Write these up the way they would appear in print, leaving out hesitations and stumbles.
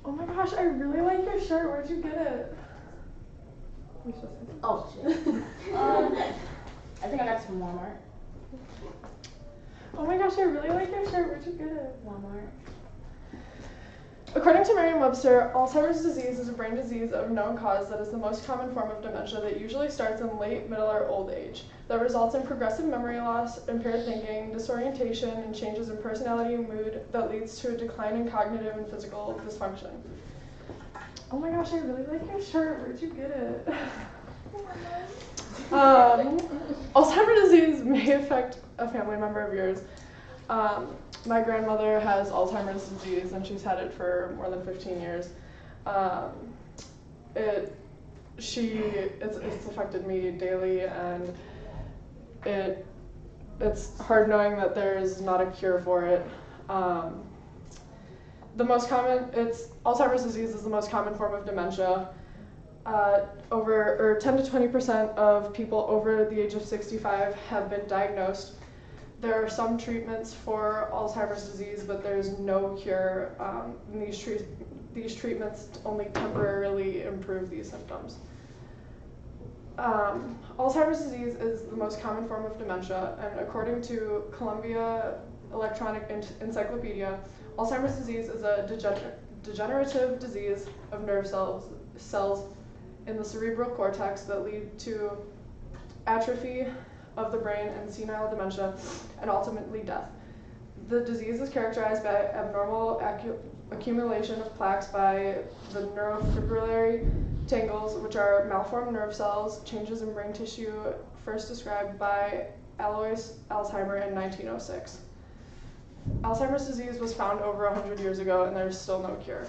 Oh my gosh, I really like your shirt. Where'd you get it? Oh shit. I think I got it from Walmart. Oh my gosh, I really like your shirt. Where'd you get it? Walmart. According to Merriam-Webster, Alzheimer's disease is a brain disease of known cause that is the most common form of dementia that usually starts in late, middle, or old age, that results in progressive memory loss, impaired thinking, disorientation, and changes in personality and mood that leads to a decline in cognitive and physical dysfunction. Oh my gosh, I really like your shirt. Where'd you get it? Alzheimer's disease may affect a family member of yours. My grandmother has Alzheimer's disease, and she's had it for more than 15 years. It's affected me daily, and it's hard knowing that there's not a cure for it. Alzheimer's disease is the most common form of dementia. 10 to 20% of people over the age of 65 have been diagnosed. There are some treatments for Alzheimer's disease, but there's no cure. These treatments only temporarily improve these symptoms. Alzheimer's disease is the most common form of dementia, and according to Columbia Electronic Encyclopedia, Alzheimer's disease is a degenerative disease of nerve cells in the cerebral cortex that lead to atrophy of the brain and senile dementia, and ultimately death. The disease is characterized by abnormal accumulation of plaques by the neurofibrillary tangles, which are malformed nerve cells, changes in brain tissue first described by Alois Alzheimer in 1906. Alzheimer's disease was found over 100 years ago, and there's still no cure.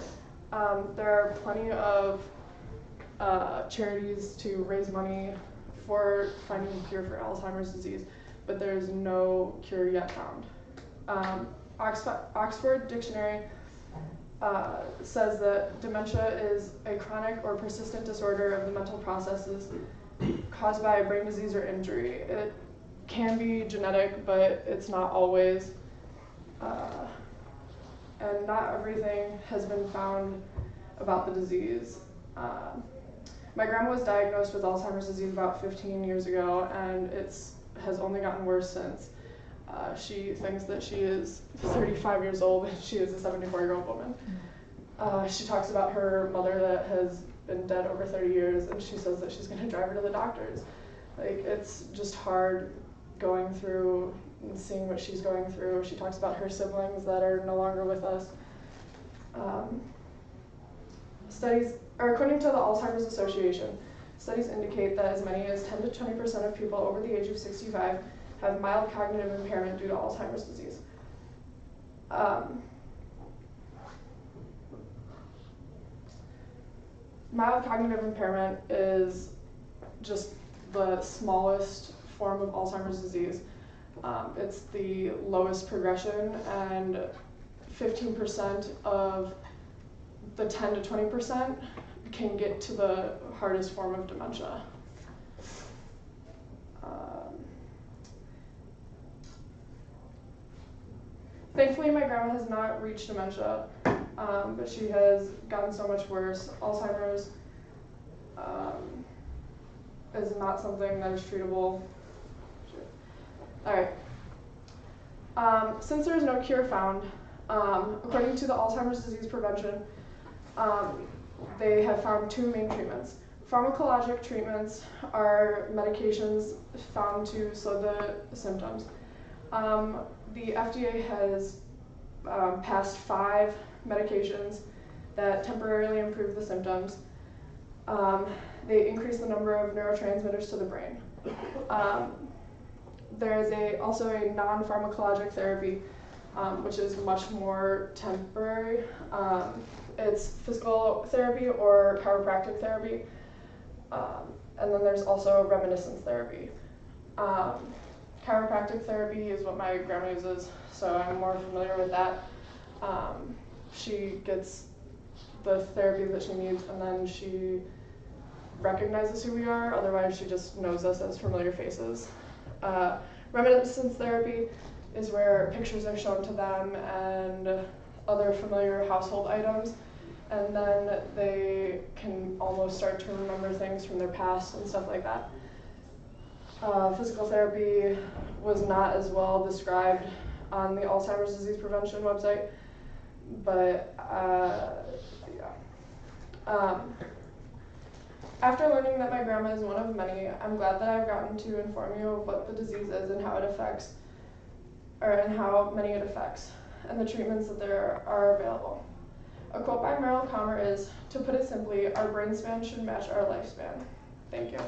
There are plenty of charities to raise money for finding a cure for Alzheimer's disease, but there's no cure yet found. Oxford Dictionary says that dementia is a chronic or persistent disorder of the mental processes caused by a brain disease or injury. It can be genetic, but it's not always. And not everything has been found about the disease. My grandma was diagnosed with Alzheimer's disease about 15 years ago, and it has only gotten worse since. She thinks that she is 35 years old and she is a 74-year-old woman. She talks about her mother that has been dead over 30 years, and she says that she's going to drive her to the doctors. Like, it's just hard going through and seeing what she's going through. She talks about her siblings that are no longer with us. According to the Alzheimer's Association, studies indicate that as many as 10 to 20% of people over the age of 65 have mild cognitive impairment due to Alzheimer's disease. Mild cognitive impairment is just the smallest form of Alzheimer's disease. It's the lowest progression, and 15% of the 10 to 20% can get to the hardest form of dementia. Thankfully, my grandma has not reached dementia, but she has gotten so much worse. Alzheimer's is not something that is treatable. All right. Since there is no cure found, according to the Alzheimer's Disease Prevention, they have found two main treatments. Pharmacologic treatments are medications found to slow the symptoms. The FDA has passed 5 medications that temporarily improve the symptoms. They increase the number of neurotransmitters to the brain. There is also a non-pharmacologic therapy, which is much more temporary. It's physical therapy or chiropractic therapy. And then there's also reminiscence therapy. Chiropractic therapy is what my grandma uses, so I'm more familiar with that. She gets the therapy that she needs, and then she recognizes who we are. Otherwise, she just knows us as familiar faces. Reminiscence therapy is where pictures are shown to them and other familiar household items, and then they can almost start to remember things from their past and stuff like that. Physical therapy was not as well described on the Alzheimer's disease prevention website, but yeah. After learning that my grandma is one of many, I'm glad that I've gotten to inform you of what the disease is and how it affects, and how many it affects, and the treatments that there are available. A quote by Meryl Calmer is, "To put it simply, our brain span should match our lifespan." Thank you.